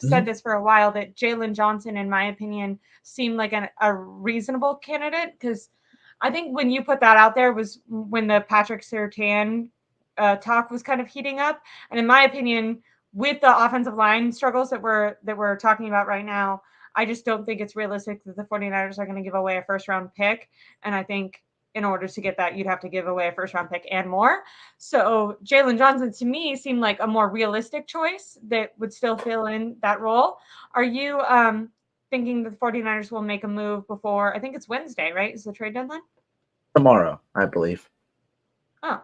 said this for a while, that Jaylon Johnson, in my opinion, seemed like a reasonable candidate, because I think when you put that out there was when the Patrick Surtain talk was kind of heating up. And in my opinion, with the offensive line struggles that we're talking about right now, I just don't think it's realistic that the 49ers are going to give away a first round pick. And I think in order to get that, you'd have to give away a first round pick and more. So Jaylon Johnson to me seemed like a more realistic choice that would still fill in that role. Are you thinking the 49ers will make a move before, I think it's Wednesday, right? Is the trade deadline? Tomorrow, I believe. Oh,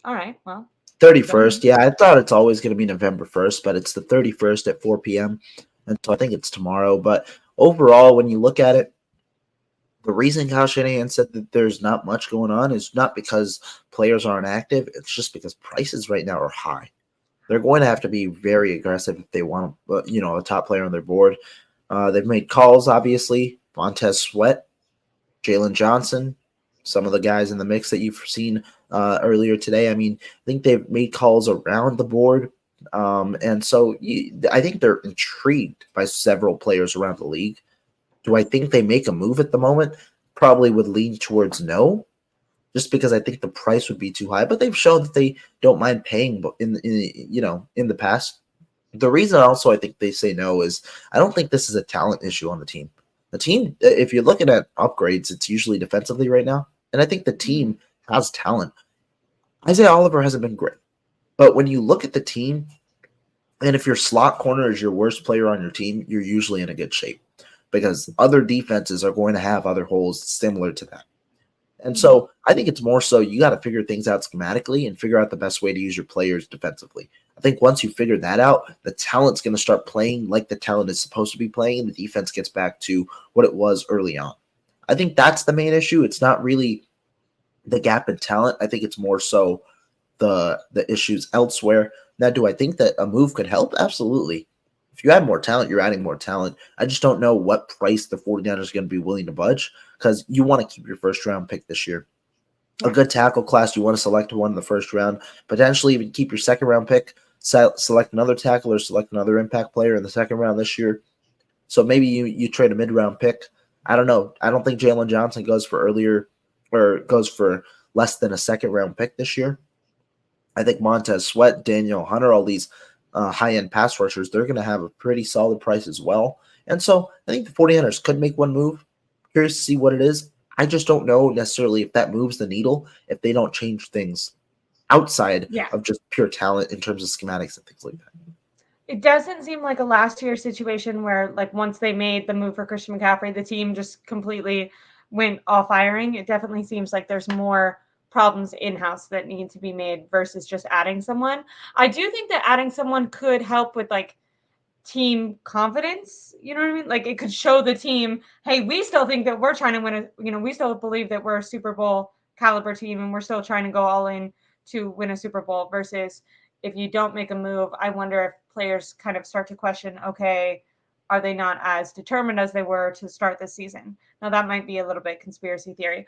all right. Well, don't. 31st. Yeah, I thought it's always going to be November 1st, but it's the 31st at 4 p.m. And so I think it's tomorrow. But overall, when you look at it, the reason Kyle Shanahan said that there's not much going on is not because players aren't active. It's just because prices right now are high. They're going to have to be very aggressive if they want, a top player on their board. They've made calls, obviously. Montez Sweat, Jaylon Johnson, some of the guys in the mix that you've seen earlier today. I mean, I think they've made calls around the board. And so I think they're intrigued by several players around the league. Do I think they make a move at the moment? Probably would lean towards no, just because I think the price would be too high. But they've shown that they don't mind paying in the past. The reason also I think they say no is I don't think this is a talent issue on the team. The team, if you're looking at upgrades, it's usually defensively right now, and I think the team has talent. Isaiah Oliver hasn't been great, but when you look at the team, and if your slot corner is your worst player on your team, you're usually in a good shape because other defenses are going to have other holes similar to that. And so I think it's more so you got to figure things out schematically and figure out the best way to use your players defensively. I think once you figure that out, the talent's going to start playing like the talent is supposed to be playing, and the defense gets back to what it was early on. I think that's the main issue. It's not really the gap in talent. I think it's more so the issues elsewhere. Now, do I think that a move could help? Absolutely. If you add more talent, you're adding more talent. I just don't know what price the 49ers are going to be willing to budge because you want to keep your first round pick this year. A good tackle class, you want to select one in the first round, potentially even keep your second round pick, select another tackle or select another impact player in the second round this year. So maybe you trade a mid round pick. I don't know. I don't think Jaylon Johnson goes for earlier or goes for less than a second round pick this year. I think Montez Sweat, Daniel Hunter, all these high end pass rushers, they're going to have a pretty solid price as well. And so I think the 49ers could make one move. Curious to see what it is. I just don't know necessarily if that moves the needle if they don't change things outside Yeah. of just pure talent in terms of schematics and things like that. It doesn't seem like a last year situation where, like, once they made the move for Christian McCaffrey, the team just completely went all firing. It definitely seems like there's more problems in-house that need to be made versus just adding someone. I do think that adding someone could help with, like, team confidence. You know what I mean? Like, it could show the team, hey, we still think that we're trying to win we still believe that we're a Super Bowl caliber team and we're still trying to go all in to win a Super Bowl, versus if you don't make a move, I wonder if players kind of start to question, okay, are they not as determined as they were to start this season? Now, that might be a little bit conspiracy theory.